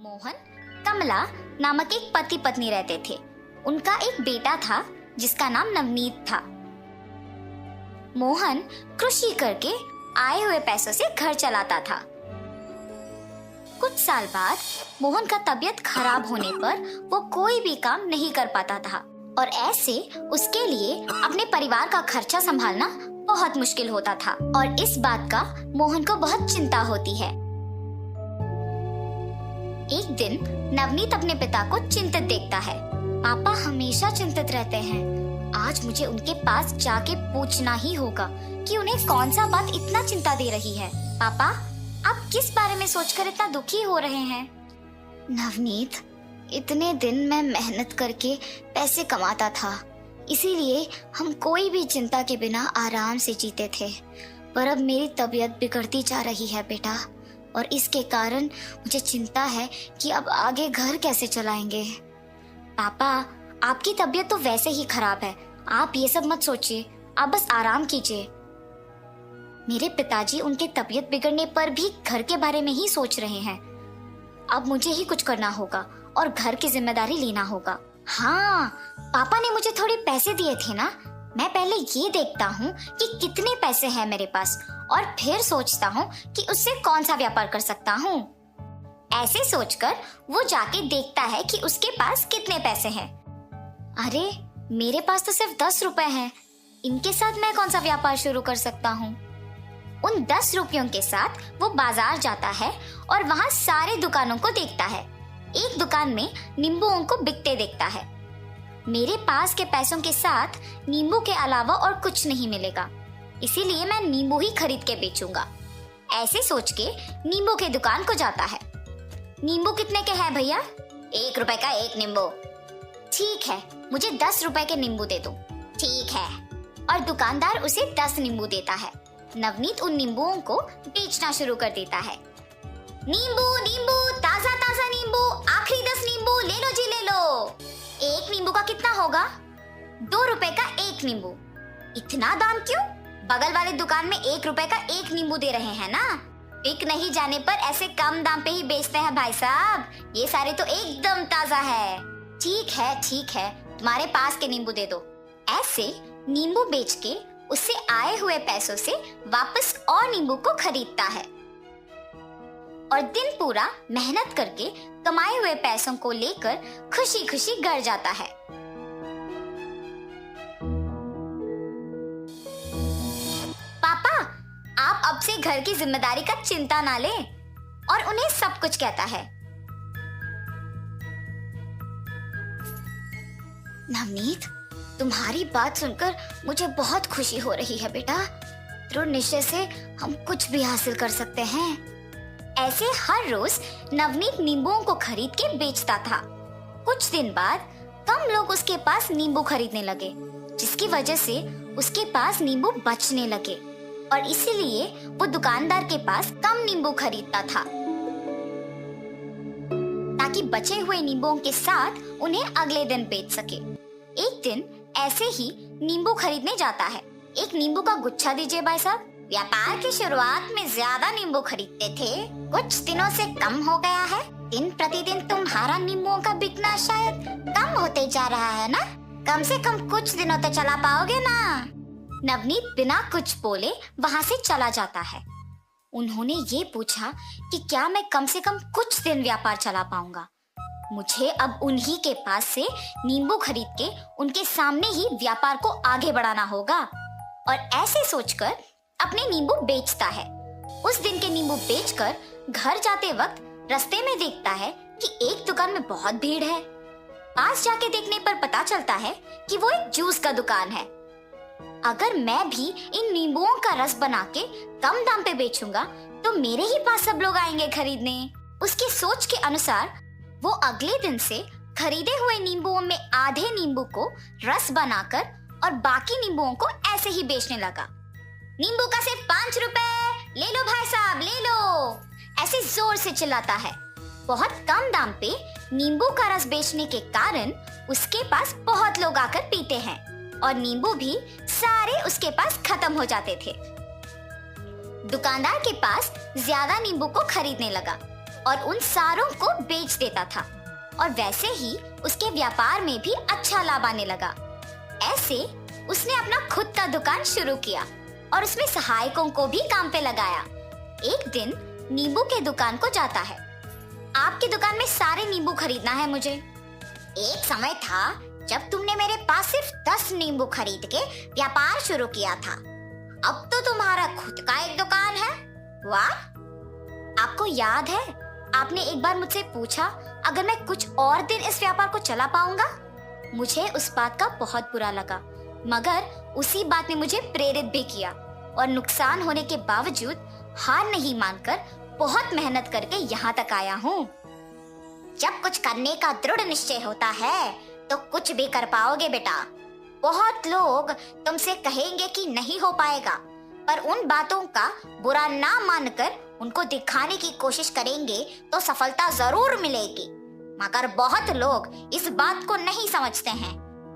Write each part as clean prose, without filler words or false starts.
मोहन कमला नामक एक पति पत्नी रहते थे। उनका एक बेटा था जिसका नाम नवनीत था। मोहन कृषि करके आए हुए पैसों से घर चलाता था। कुछ साल बाद मोहन का तबीयत खराब होने पर वो कोई भी काम नहीं कर पाता था और ऐसे उसके लिए अपने परिवार का खर्चा संभालना बहुत मुश्किल होता था और इस बात का मोहन को बहुत चिंता होती है। एक दिन नवनीत अपने पिता को चिंतित देखता है। पापा हमेशा चिंतित रहते हैं। आज मुझे उनके पास जाके पूछना ही होगा कि उन्हें कौन सा बात इतना चिंता दे रही है। पापा, आप किस बारे में सोचकर इतना दुखी हो रहे हैं? नवनीत, इतने दिन मैं मेहनत करके पैसे कमाता था, इसीलिए हम कोई भी चिंता के बिना आराम से जीते थे। पर अब मेरी तबीयत बिगड़ती जा रही है बेटा, और इसके कारण मुझे चिंता है कि अब आगे घर कैसे चलाएंगे। पापा, आपकी तबीयत तो वैसे ही खराब है, आप ये सब मत सोचिए, आप बस आराम कीजिए। मेरे पिताजी उनके तबीयत बिगड़ने पर भी घर के बारे में ही सोच रहे हैं। अब मुझे ही कुछ करना होगा और घर की जिम्मेदारी लेना होगा। हाँ, पापा ने मुझे थोड़े पैसे दिए थे ना, मैं पहले ये देखता हूँ कि कितने पैसे हैं मेरे पास और फिर सोचता हूँ कि उससे कौन सा व्यापार कर सकता हूँ। ऐसे सोचकर वो जाके देखता है कि उसके पास कितने पैसे हैं। अरे, मेरे पास तो सिर्फ 10 रुपए हैं, इनके साथ मैं कौन सा व्यापार शुरू कर सकता हूँ। उन 10 रुपयों के साथ वो बाजार जाता है और वहाँ सारे दुकानों को देखता है। एक दुकान में नींबुओं को बिकते देखता है। मेरे पास के पैसों के साथ नींबू के अलावा और कुछ नहीं मिलेगा, इसीलिए मैं नींबू ही खरीद के बेचूंगा। ऐसे सोच के नींबू के दुकान को जाता है। नींबू कितने के हैं भैया? 1 रुपए का एक नींबू। ठीक है, मुझे 10 रुपए के नींबू दे दो। ठीक है। और दुकानदार उसे 10 नींबू देता है। नवनीत उन नींबुओं को बेचना शुरू कर देता है। नींबू नींबू, ताजा ताजा नींबू, आखिरी 10 नींबू, ले लो जी ले लो। एक नींबू का कितना होगा? 2 रुपए का एक नींबू। इतना दाम क्यों? बगल वाले दुकान में 1 रुपए का एक नींबू दे रहे हैं ना। बिक नहीं जाने पर ऐसे कम दाम पे ही बेचते हैं भाई साहब। ये सारे तो एकदम ताजा है। ठीक है, तुम्हारे पास के नींबू दे दो। ऐसे नींबू बेच के उससे आए हुए पैसों से वापस और नींबू को खरीदता है और दिन पूरा मेहनत करके कमाए हुए पैसों को लेकर खुशी खुशी घर जाता है। पापा, आप अब से घर की जिम्मेदारी का चिंता ना लें, और उन्हें सब कुछ कहता है। नवनीत, तुम्हारी बात सुनकर मुझे बहुत खुशी हो रही है बेटा। दृढ़ निश्चय से हम कुछ भी हासिल कर सकते हैं। ऐसे हर रोज नवनीत नींबुओं को खरीद के बेचता था। कुछ दिन बाद कम लोग उसके पास नींबू खरीदने लगे, जिसकी वजह से उसके पास नींबू बचने लगे और इसीलिए वो दुकानदार के पास कम नींबू खरीदता था, ताकि बचे हुए नींबुओं के साथ उन्हें अगले दिन बेच सके। एक दिन ऐसे ही नींबू खरीदने जाता है। एक नींबू का गुच्छा दीजिए भाई साहब। व्यापार की शुरुआत में ज्यादा नींबू खरीदते थे, कुछ दिनों से कम हो गया है। दिन प्रतिदिन तुम्हारा नींबुओं का बिकना शायद कम होते जा रहा है ना। कम से कम कुछ दिनों तक चला पाओगे ना? नवनीत बिना कुछ बोले वहाँ से चला जाता है। उन्होंने ये पूछा कि क्या मैं कम से कम कुछ दिन व्यापार चला पाऊंगा। मुझे अब उन्हीं के पास से नींबू खरीद के उनके सामने ही व्यापार को आगे बढ़ाना होगा, और ऐसे सोचकर अपने नींबू बेचता है। उस दिन के नींबू बेचकर घर जाते वक्त रास्ते में देखता है कि एक दुकान में बहुत भीड़ है। पास जाके देखने पर पता चलता है कि वो एक जूस का दुकान है। अगर मैं भी इन नींबुओं का रस बना के कम दाम पे बेचूंगा तो मेरे ही पास सब लोग आएंगे खरीदने। उसकी सोच के अनुसार वो अगले दिन से खरीदे हुए नींबुओं में आधे नींबू को रस बनाकर और बाकी नींबुओं को ऐसे ही बेचने लगा। नींबू का सिर्फ 5 रुपए, ले लो भाई साहब ले लो, ऐसे जोर से चिल्लाता है। बहुत कम दाम पे नींबू का रस बेचने के कारण उसके पास बहुत लोग आकर पीते हैं और नींबू भी सारे उसके पास खत्म हो जाते थे। दुकानदार के पास ज्यादा नींबू को खरीदने लगा और उन सारों को बेच देता था और वैसे ही उसके व्यापार में भी अच्छा लाभ आने लगा। ऐसे उसने अपना खुद का दुकान शुरू किया और उसमें सहायकों को भी काम पे लगाया। एक दिन नींबू के दुकान को जाता है। आपकी दुकान में सारे नींबू खरीदना है मुझे। एक समय था जब तुमने मेरे पास सिर्फ 10 नींबू खरीद के व्यापार शुरू किया था। अब तो तुम्हारा खुद का एक दुकान है। वाह! आपको याद है आपने एक बार मुझसे पूछा अगर मैं कुछ और दिन इस व्यापार को चला पाऊंगा? मुझे उस बात का बहुत बुरा लगा, मगर उसी बात ने मुझे प्रेरित भी किया और नुकसान होने के बावजूद हार नहीं मानकर बहुत मेहनत करके यहाँ तक आया हूँ। जब कुछ करने का दृढ़ निश्चय होता है तो कुछ भी कर पाओगे बेटा। बहुत लोग तुमसे कहेंगे कि नहीं हो पाएगा, पर उन बातों का बुरा ना मानकर उनको दिखाने की कोशिश करेंगे तो सफलता जरूर मिलेगी। मगर बहुत लोग इस बात को नहीं समझते हैं।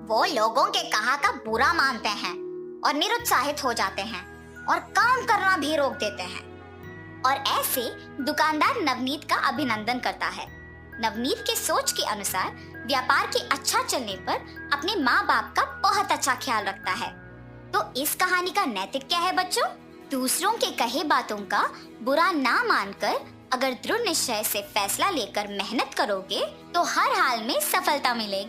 वो लोगों के कहा का बुरा मानते हैं और निरुत्साहित हो जाते हैं और काम करना भी रोक देते हैं। और ऐसे दुकानदार नवनीत का अभिनंदन करता है। नवनीत के सोच के अनुसार व्यापार के अच्छा चलने पर अपने माँ बाप का बहुत अच्छा ख्याल रखता है। तो इस कहानी का नैतिक क्या है बच्चों? दूसरों के कहे बातों का बुरा ना मानकर अगर दृढ़ निश्चय से फैसला लेकर मेहनत करोगे तो हर हाल में सफलता मिलेगी।